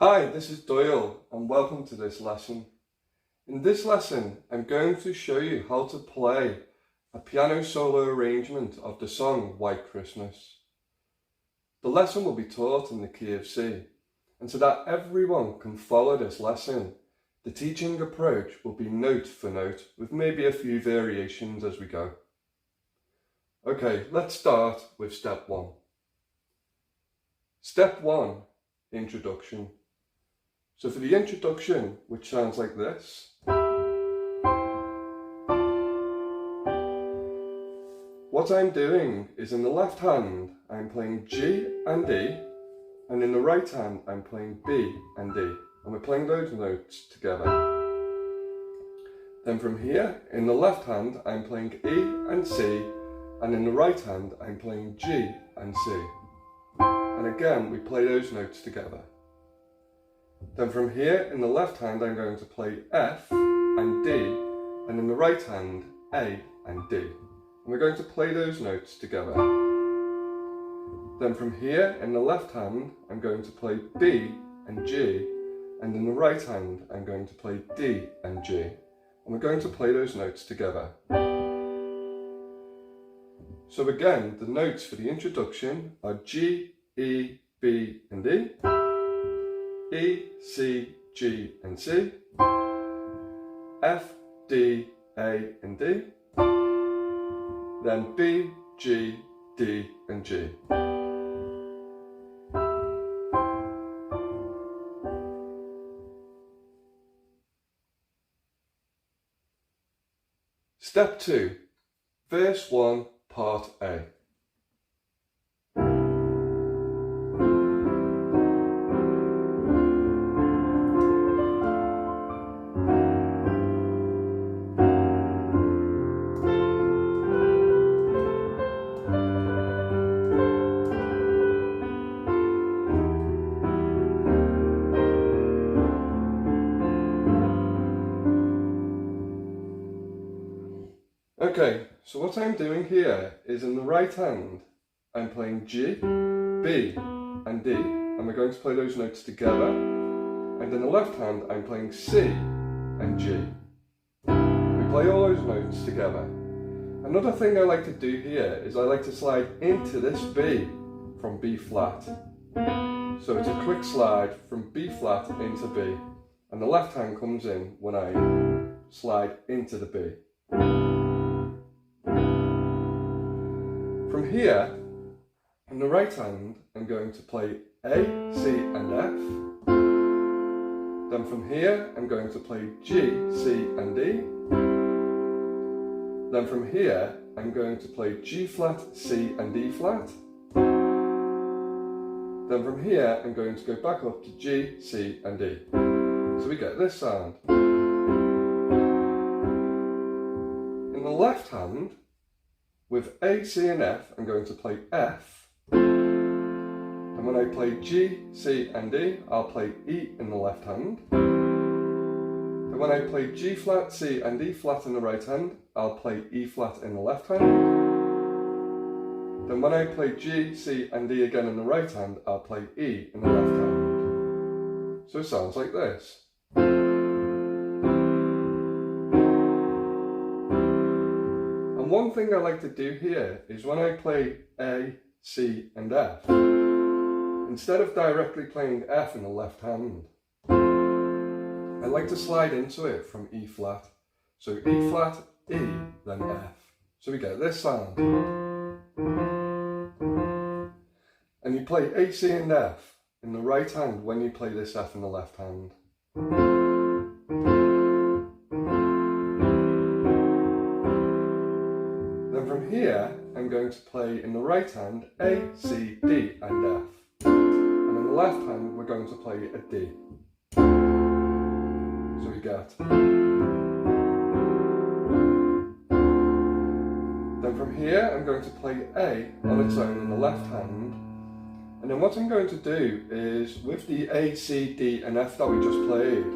Hi, this is Doyle and welcome to this lesson. In this lesson, I'm going to show you how to play a piano solo arrangement of the song White Christmas. The lesson will be taught in the key of C, and so that everyone can follow this lesson, the teaching approach will be note for note with maybe a few variations as we go. Okay, let's start with step 1. Step 1, introduction. So for the introduction, which sounds like this, what I'm doing is in the left hand, I'm playing G and E, and in the right hand, I'm playing B and D, and we're playing those notes together. Then from here, in the left hand, I'm playing E and C, and in the right hand, I'm playing G and C. And again, we play those notes together. Then from here, in the left hand, I'm going to play F and D, and in the right hand, A and D. And we're going to play those notes together. Then from here, in the left hand, I'm going to play B and G, and in the right hand, I'm going to play D and G. And we're going to play those notes together. So again, the notes for the introduction are G, E, B and E, E, C, G and C, F, D, A and D, then B, G, D and G. Step 2, verse 1, part A. Okay, so what I'm doing here is in the right hand, I'm playing G, B and D, and we're going to play those notes together. And in the left hand, I'm playing C and G. We play all those notes together. Another thing I like to do here is I like to slide into this B from B flat. So it's a quick slide from B flat into B, and the left hand comes in when I slide into the B. From here, in the right hand, I'm going to play A, C and F. Then from here, I'm going to play G, C and D. Then from here, I'm going to play G flat, C and D flat. Then from here, I'm going to go back up to G, C and D. So we get this sound. In the left hand, with A, C and F, I'm going to play F. And when I play G, C and D, I'll play E in the left hand. And when I play G flat, C and D flat in the right hand, I'll play E flat in the left hand. Then when I play G, C and D again in the right hand, I'll play E in the left hand. So it sounds like this. And one thing I like to do here is when I play A, C and F, instead of directly playing F in the left hand, I like to slide into it from E flat. So E flat, E, then F. So we get this sound. And you play A, C and F in the right hand when you play this F in the left hand. Then from here, I'm going to play in the right hand A, C, D and F. And in the left hand, we're going to play a D. So we get. Then from here, I'm going to play A on its own in the left hand. And then what I'm going to do is, with the A, C, D and F that we just played,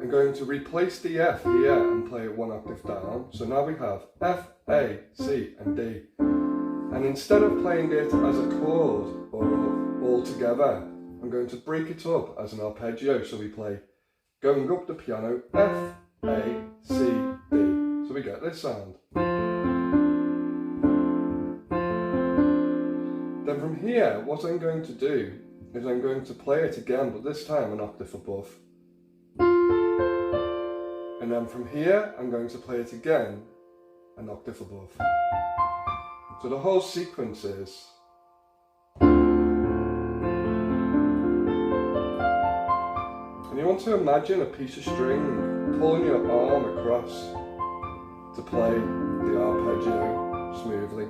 I'm going to replace the F here and play it one octave down. So now we have F, A, C and D. And instead of playing it as a chord or all together, I'm going to break it up as an arpeggio. So we play going up the piano, F, A, C, B. So we get this sound. Then from here, what I'm going to do is I'm going to play it again, but this time an octave above. And then from here, I'm going to play it again, an octave above. So the whole sequence is. And you want to imagine a piece of string pulling your arm across to play the arpeggio smoothly.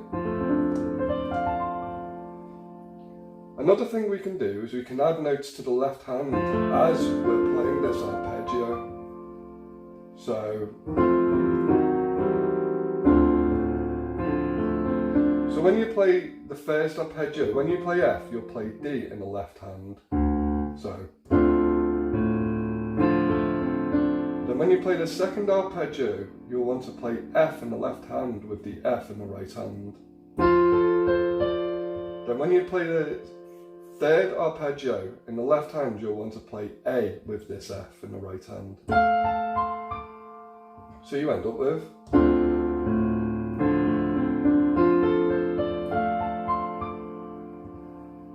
Another thing we can do is we can add notes to the left hand as we're playing this arpeggio. So when you play the first arpeggio, when you play F, you'll play D in the left hand. So then when you play the second arpeggio, you'll want to play F in the left hand with the F in the right hand. Then when you play the third arpeggio in the left hand, you'll want to play A with this F in the right hand. So you end up with.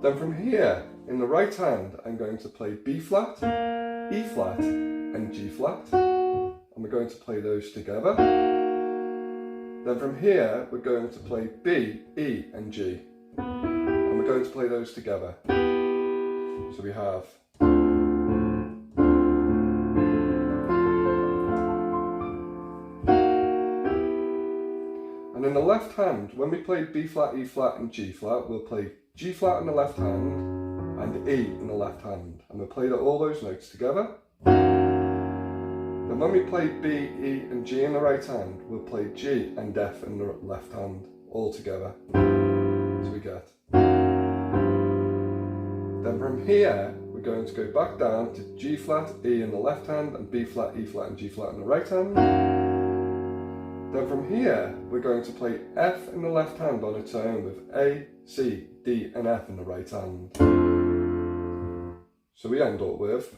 Then from here, in the right hand, I'm going to play B flat, E flat, and G flat. And we're going to play those together. Then from here, we're going to play B, E, and G. And we're going to play those together. So we have. And in the left hand, when we play B flat, E flat, and G flat, we'll play G flat in the left hand and E in the left hand. And we'll play all those notes together. Then when we play B, E, and G in the right hand, we'll play G and F in the left hand all together. So we get. Then from here, we're going to go back down to G flat, E in the left hand, and B flat, E flat, and G flat in the right hand. Then from here, we're going to play F in the left hand on its own with A, C, D, and F in the right hand. So we end up with.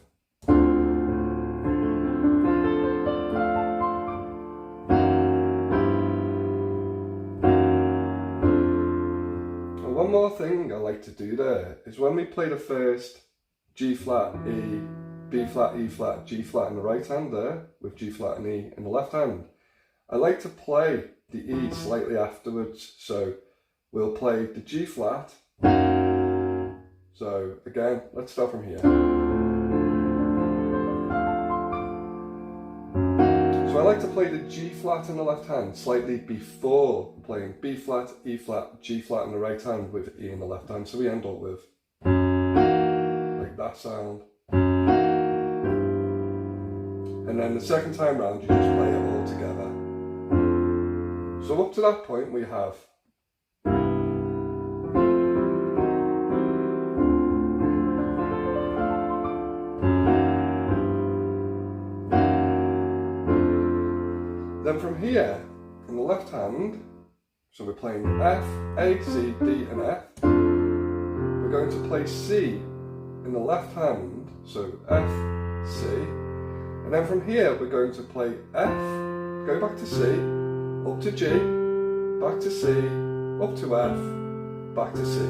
And one more thing I like to do there is when we play the first G flat, E, B flat, E flat, G flat in the right hand there, with G flat and E in the left hand, I like to play the E slightly afterwards, so we'll play the G flat. So again, let's start from here. So I like to play the G flat in the left hand slightly before playing B flat, E flat, G flat in the right hand with E in the left hand, so we end up with like that sound. And then the second time round, you just play it all together. So up to that point we have. Then from here, in the left hand, so we're playing F, A, C, D, and F. We're going to play C in the left hand, so F, C. And then from here, we're going to play F, go back to C, up to G, back to C, up to F, back to C.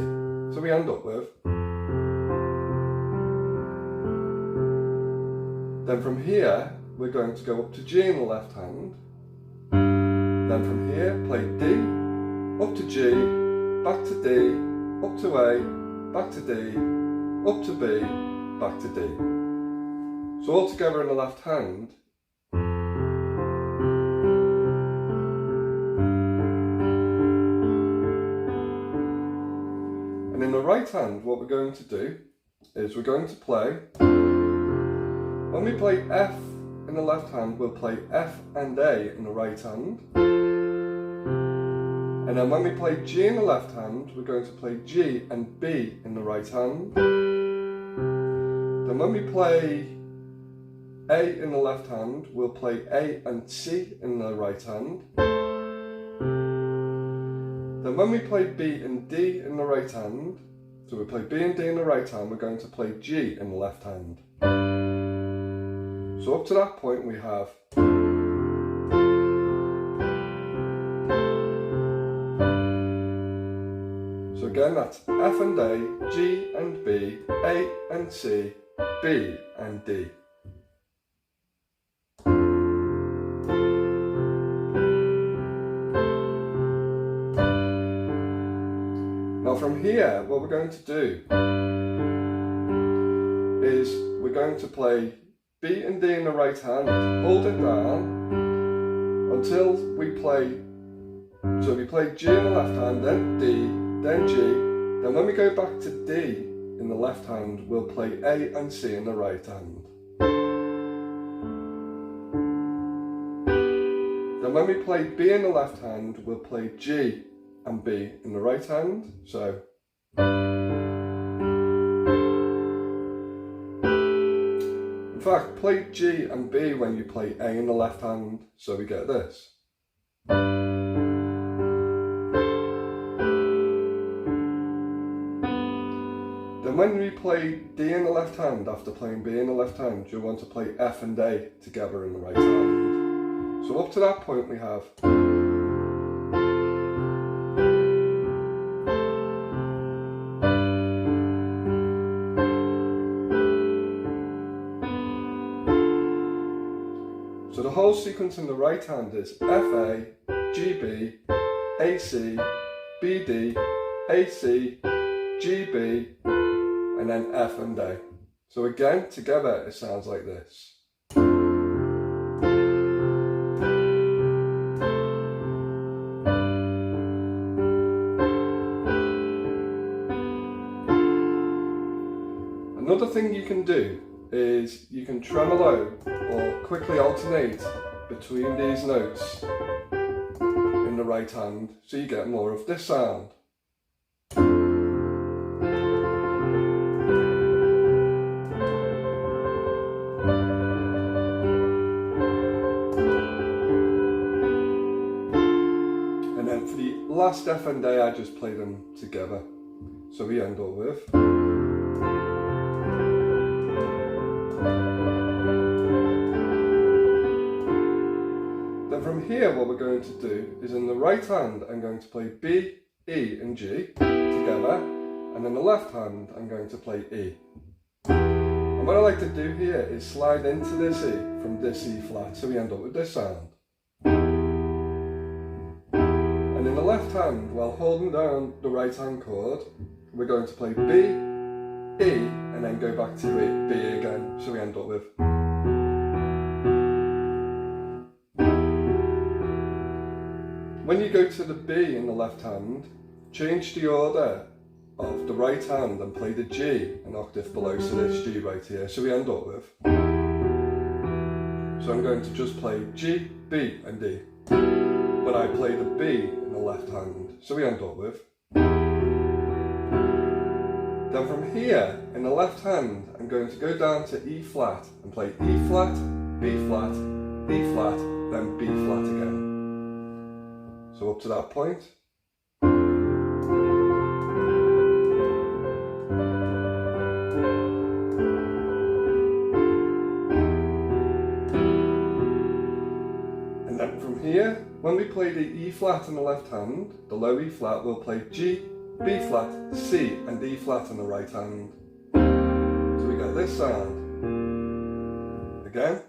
So we end up with. Then from here, we're going to go up to G in the left hand. Then from here, play D, up to G, back to D, up to A, back to D, up to B, back to D. So all together in the left hand. And in the right hand, what we're going to do is we're going to play. When we play F in the left hand, we'll play F and A in the right hand. And then when we play G in the left hand, we're going to play G and B in the right hand. Then when we play A in the left hand, we'll play A and C in the right hand. Then when we play B and D in the right hand, So we play B and D in the right hand, we're going to play G in the left hand. So up to that point we have so again that's F and A, G and B, A and C, B and D. Now from here, what we're going to do is we're going to play B and D in the right hand, hold it down until we play, so we play G in the left hand, then D, then G, then when we go back to D in the left hand, we'll play A and C in the right hand. Then when we play B in the left hand, we'll play G and B in the right hand. So in fact, play G and B when you play A in the left hand, so we get this. Then when we play D in the left hand after playing B in the left hand, you'll want to play F and A together in the right hand. So up to that point we have so the whole sequence in the right hand is FA, GB, AC, BD, AC, GB, and then F and A. So again, together it sounds like this. Another thing you can do is you can tremolo or quickly alternate between these notes in the right hand, so you get more of this sound. And then for the last F and A, I just play them together. So we end up with from here, what we're going to do is in the right hand, I'm going to play B, E and G together, and in the left hand, I'm going to play E. And what I like to do here is slide into this E from this E flat, so we end up with this sound. And in the left hand, while holding down the right hand chord, we're going to play B, E, and then go back to E, B again, so we end up with. When you go to the B in the left hand, change the order of the right hand and play the G an octave below, so this G right here, so we end up with. So I'm going to just play G, B and D, but I play the B in the left hand, so we end up with. Then from here, in the left hand, I'm going to go down to E flat and play E flat, B flat, E flat, then B flat again. So up to that point. And then from here, when we play the E flat in the left hand, the low E flat, we'll play G, B flat, C and E flat in the right hand. So we get this sound. Again.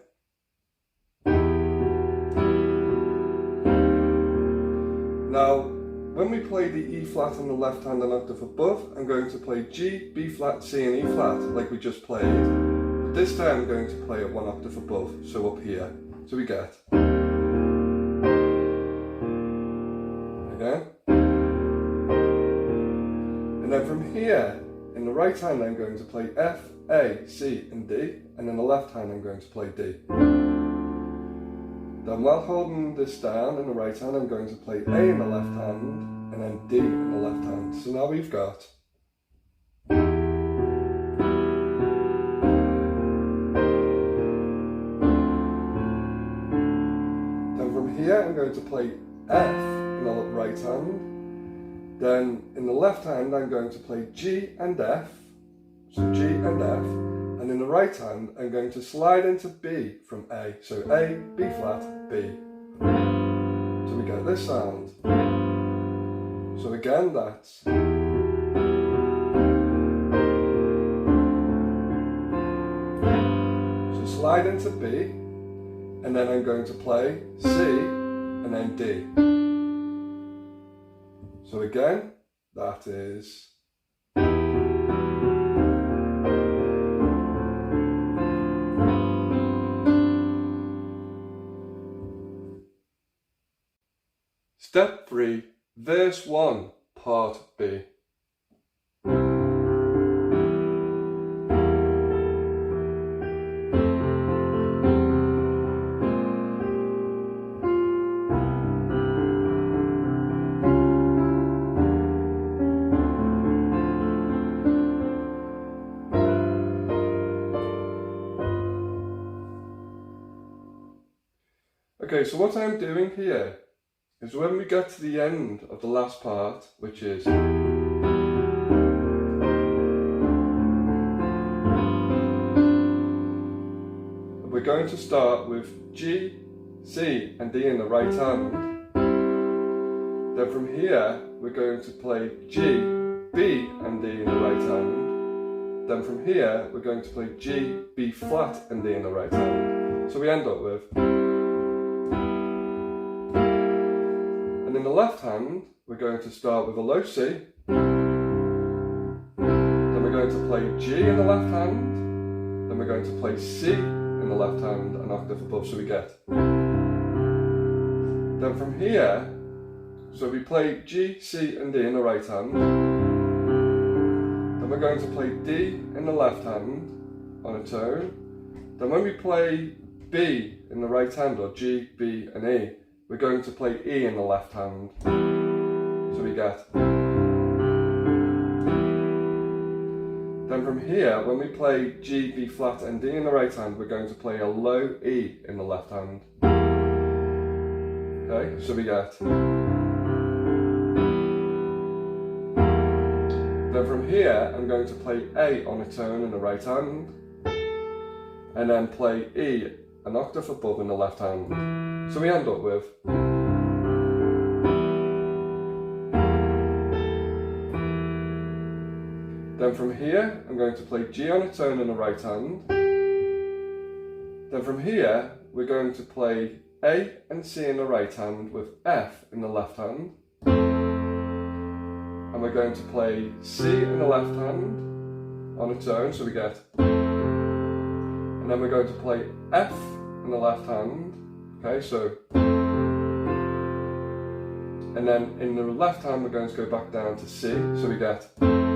Now, when we play the E flat on the left hand an octave above, I'm going to play G, B flat, C and E flat like we just played. But this time I'm going to play it one octave above, so up here. So we get. Again. And then from here, in the right hand I'm going to play F, A, C and D, and in the left hand I'm going to play D. Then while holding this down in the right hand, I'm going to play A in the left hand, and then D in the left hand. So now we've got. Then from here, I'm going to play F in the right hand, Then in the left hand I'm going to play G and F, so G and F, and in the right hand I'm going to slide into B from A, so A, B flat, B. So we get this sound. So again that's slide into B, and then I'm going to play C, and then D. So again, that is Step 3, Verse 1, Part B. Okay, so what I'm doing here is when we get to the end of the last part, which is we're going to start with G, C and D in the right hand. Then from here we're going to play G, B and D in the right hand. Then from here we're going to play G, B flat and D in the right hand. So we end up with, and in the left hand, we're going to start with a low C. Then we're going to play G in the left hand. Then we're going to play C in the left hand, an octave above, so we get. Then from here, so we play G, C and D in the right hand. Then we're going to play D in the left hand on a tone. Then when we play B in the right hand, or G, B and E, we're going to play E in the left hand, so we get. Then from here, when we play G, B flat and D in the right hand, we're going to play a low E in the left hand. Okay, so we get. Then from here, I'm going to play A on a tone in the right hand, and then play E an octave above in the left hand. So we end up with. Then from here, I'm going to play G on a tone in the right hand. Then from here, we're going to play A and C in the right hand with F in the left hand. And we're going to play C in the left hand on a tone, so we get. And then we're going to play F in the left hand. Okay, so, and then in the left hand we're going to go back down to C, so we get. Then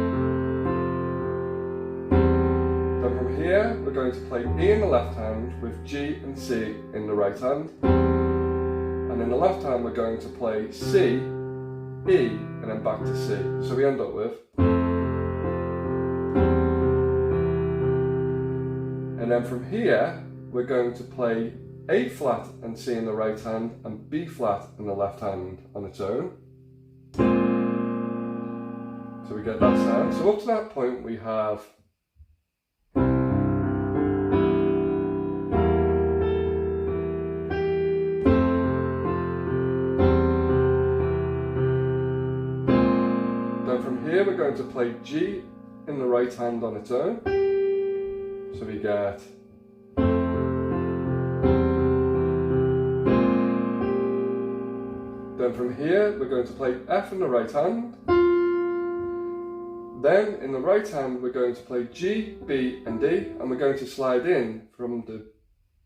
from here we're going to play E in the left hand with G and C in the right hand, and in the left hand we're going to play C, E, and then back to C, so we end up with. And then from here we're going to play A flat and C in the right hand and B flat in the left hand on its own. So we get that sound. So up to that point we have then from here we're going to play G in the right hand on its own. So we get. Then from here, we're going to play F in the right hand. Then in the right hand, we're going to play G, B and D, and we're going to slide in from the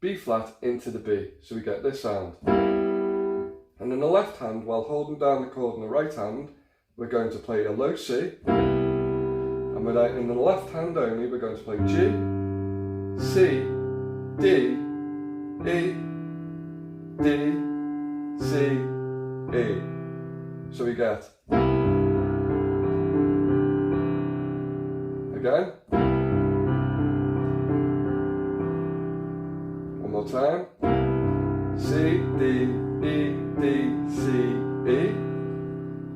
B flat into the B. So we get this sound. And in the left hand, while holding down the chord in the right hand, we're going to play a low C. And in the left hand only, we're going to play G, C, D, E, D, C, E. So we get. Again. One more time. C, D, E, D, C, E.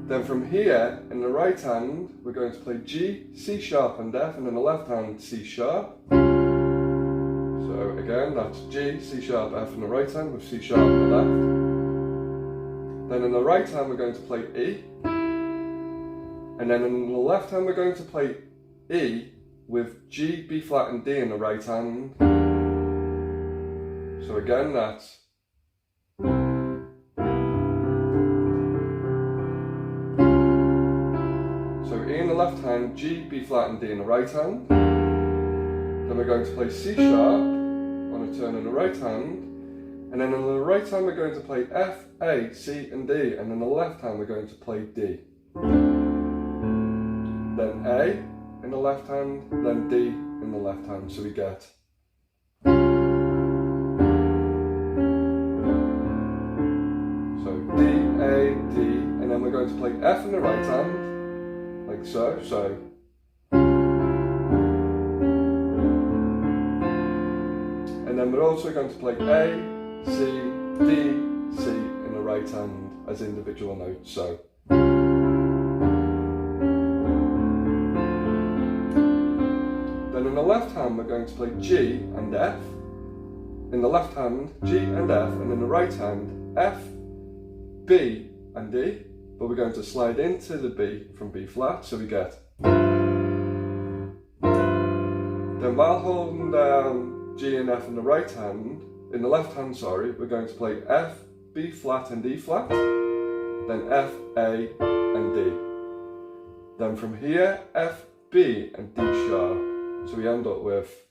Then from here, in the right hand, we're going to play G, C sharp and F, and in the left hand, C sharp. So again, that's G, C sharp, F in the right hand with C sharp in the left. Then in the right hand, we're going to play E. And then in the left hand, we're going to play E with G, B flat and D in the right hand. So again, that's in the left hand, G, B flat and D in the right hand. Then we're going to play C sharp on a turn in the right hand. And then in the right hand we're going to play F, A, C and D. And in the left hand we're going to play D. Then A in the left hand, then D in the left hand. So we get D, A, D. And then we're going to play F in the right hand. Like so, and then we're also going to play A, C, D, C in the right hand as individual notes, so. Then in the left hand we're going to play G and F, in the left hand G and F, and in the right hand F, B and D. But we're going to slide into the B from B flat, so we get. Then while holding down G and F in the right hand, in the left hand, sorry, we're going to play F, B flat and D flat, then F, A and D. Then from here, F, B and D sharp. So we end up with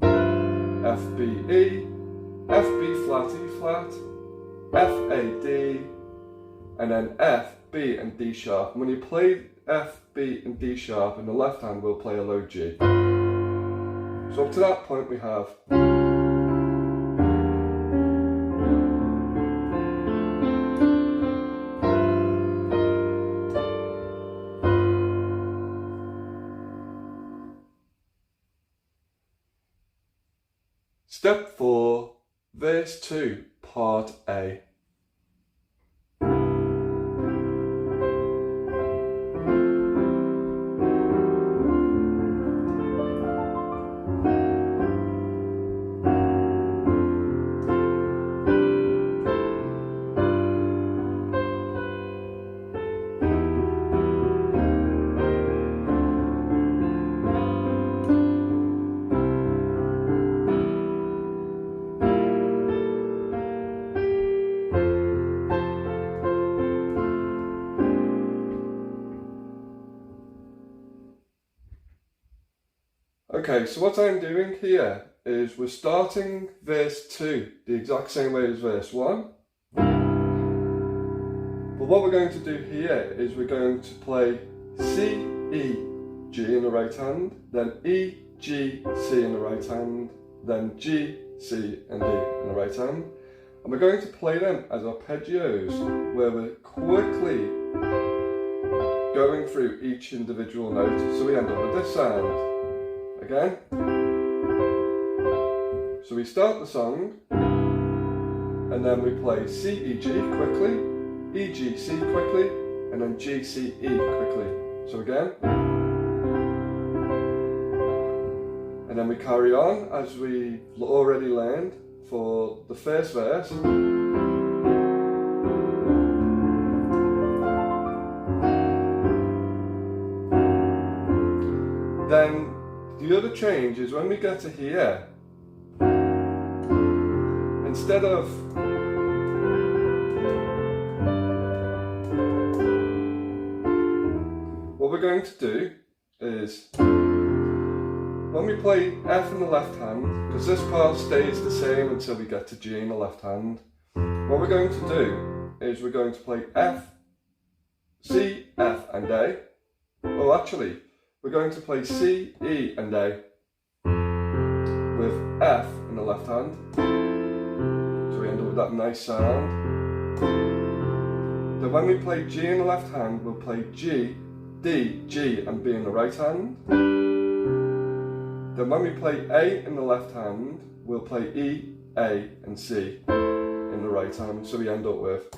F, B, E, F, B flat, E flat, F, A, D, and then F, B and D sharp. And when you play F, B and D sharp in the left hand, we'll play a low G. So up to that point we have Step 4, Verse 2, Part A. Okay, so what I'm doing here is we're starting verse 2 the exact same way as verse 1. But what we're going to do here is we're going to play C, E, G in the right hand, then E, G, C in the right hand, then G, C and D in the right hand. And we're going to play them as arpeggios where we're quickly going through each individual note. So we end up with this sound. Again. So we start the song and then we play C, E, G quickly, E, G, C quickly, and then G, C, E quickly. So again. And then we carry on as we already learned for the first verse. Then the other change is when we get to here, instead of what we're going to do is when we play F in the left hand, because this part stays the same until we get to G in the left hand, what we're going to do is we're going to play F, C, F and A. Oh, actually, we're going to play C, E and A with F in the left hand. So we end up with that nice sound. Then when we play G in the left hand, we'll play G, D, G and B in the right hand. Then when we play A in the left hand, we'll play E, A and C in the right hand. So we end up with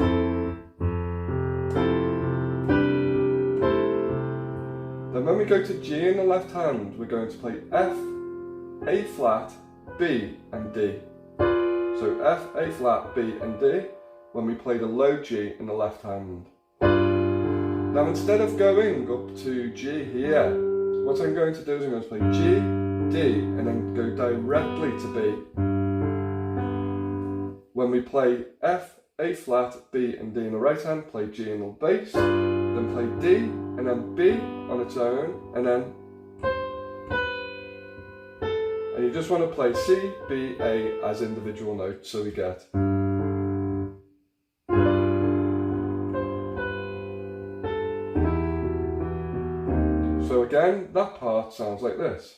when we go to G in the left hand, we're going to play F, A flat, B and D. So F, A flat, B and D when we play the low G in the left hand. Now instead of going up to G here, what I'm going to do is I'm going to play G, D and then go directly to B. When we play F, A flat, B and D in the right hand, play G in the bass, then play D and then B on its own, and you just want to play C, B, A as individual notes, so we get. So again, that part sounds like this.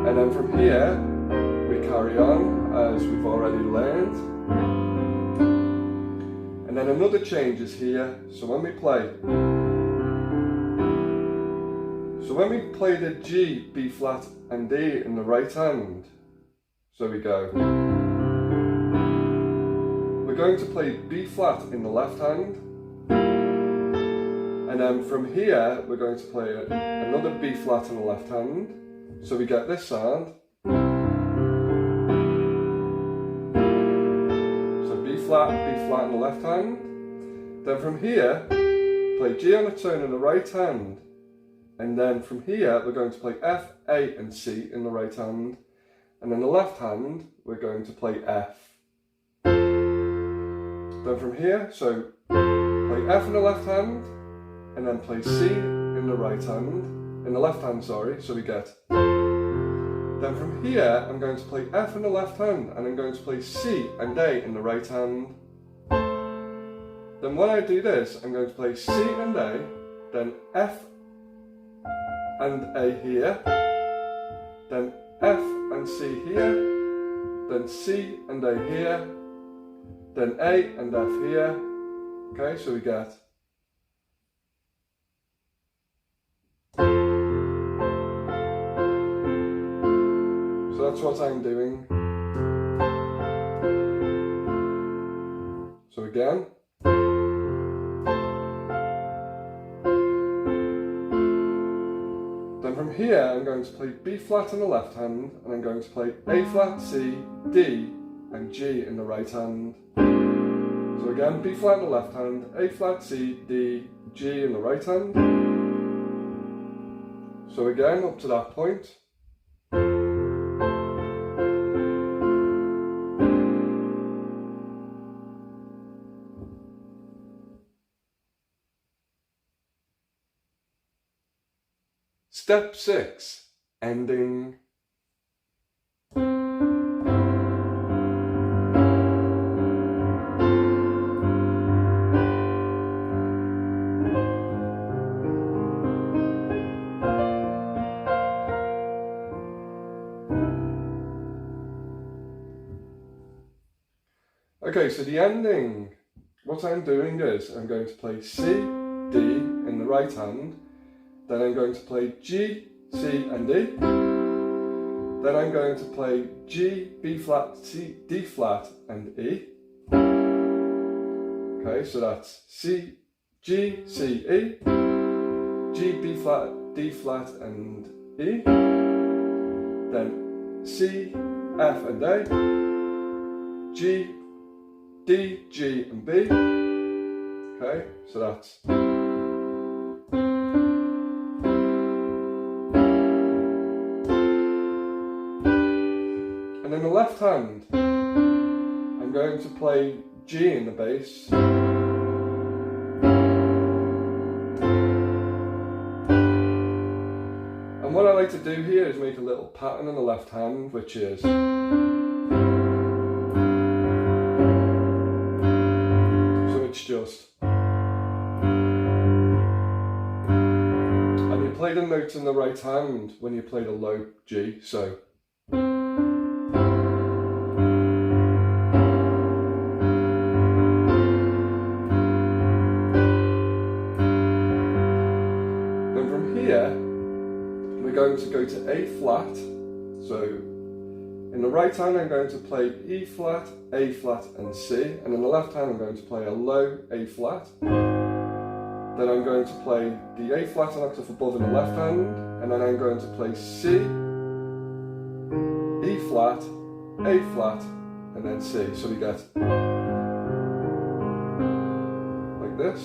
And then from here, we carry on as we've already learned. And then another change is here. So when we play the G, B flat and D in the right hand, so we go. We're going to play B flat in the left hand. And then from here, we're going to play another B flat in the left hand. So we get this sound. So B flat in the left hand. Then from here, play G on its own in the right hand. And then from here, we're going to play F, A and C in the right hand. And in the left hand, we're going to play F. Then from here, so play F in the left hand, and then play C in the right hand. In the left hand, sorry, so we get. Then from here, I'm going to play F in the left hand, and I'm going to play C and A in the right hand. Then when I do this, I'm going to play C and A, then F and A here, then F and C here, then C and A here, then A and F here. Okay, so we get. So that's what I'm doing. So again. Then from here I'm going to play B flat in the left hand, and I'm going to play A flat, C, D and G in the right hand. So again, B flat in the left hand, A flat, C, D, G in the right hand. So again, up to that point. Step 6, ending. Okay, so the ending, what I'm doing is I'm going to play C, D in the right hand, then I'm going to play G, C and D, then I'm going to play G, B flat, C, D flat and E. Okay, so that's C, G, C, E, G, B flat, D flat and E, then C, F and A, G, D, G and B. Okay, so that's. And in the left hand, I'm going to play G in the bass. And what I like to do here is make a little pattern in the left hand, which is. It's just. And you play the notes in the right hand when you play the low G, so. Then from here, we're going to go to A flat, so In the right hand I'm going to play E flat, A flat and C, and in the left hand I'm going to play a low A flat. Then I'm going to play the A flat an octave above in the left hand, and then I'm going to play C, E flat, A flat, and then C. So we get like this.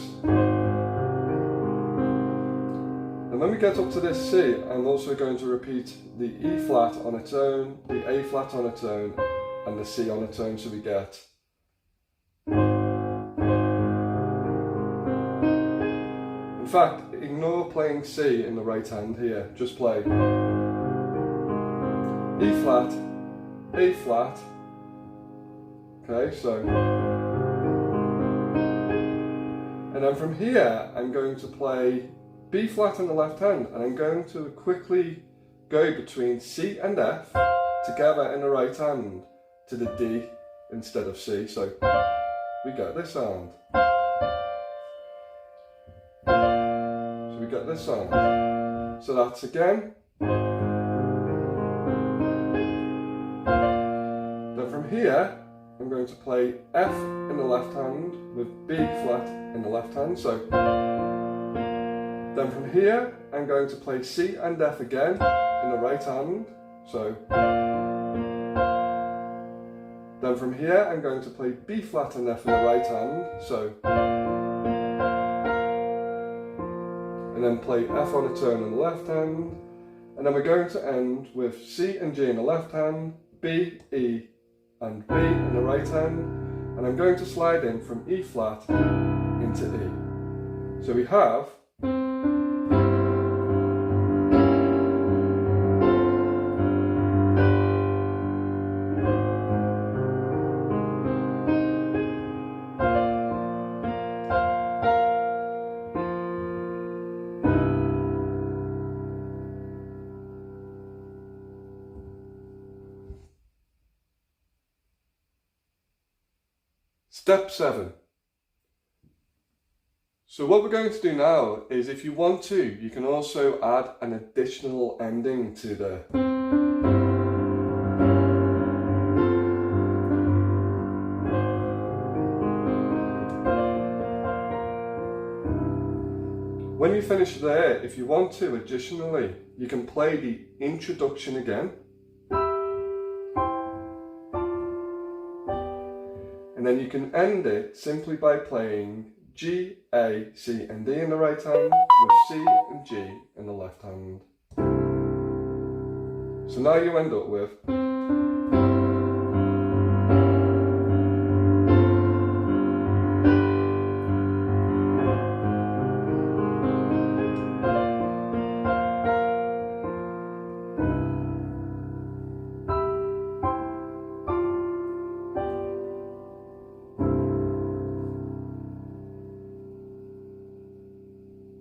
And when we get up to this C, I'm also going to repeat the E flat on its own, the A flat on its own, and the C on its own, so we get. In fact, ignore playing C in the right hand here, just play E flat, A flat, okay, so. And then from here, I'm going to play B flat in the left hand, and I'm going to quickly go between C and F together in the right hand to the D instead of C, so we get this sound. So we get this sound. So that's again. Then from here, I'm going to play F in the left hand with B flat in the left hand, so. Then from here, I'm going to play C and F again in the right hand, so. Then from here, I'm going to play B flat and F in the right hand, so. And then play F on its own in the left hand, and then we're going to end with C and G in the left hand, B, E, and B in the right hand, and I'm going to slide in from E flat into E. So we have. Step 7. So what we're going to do now is, if you want to, you can also add an additional ending to the. When you finish there, if you want to, additionally, you can play the introduction again. And then you can end it simply by playing G, A, C and D in the right hand with C and G in the left hand. So now you end up with.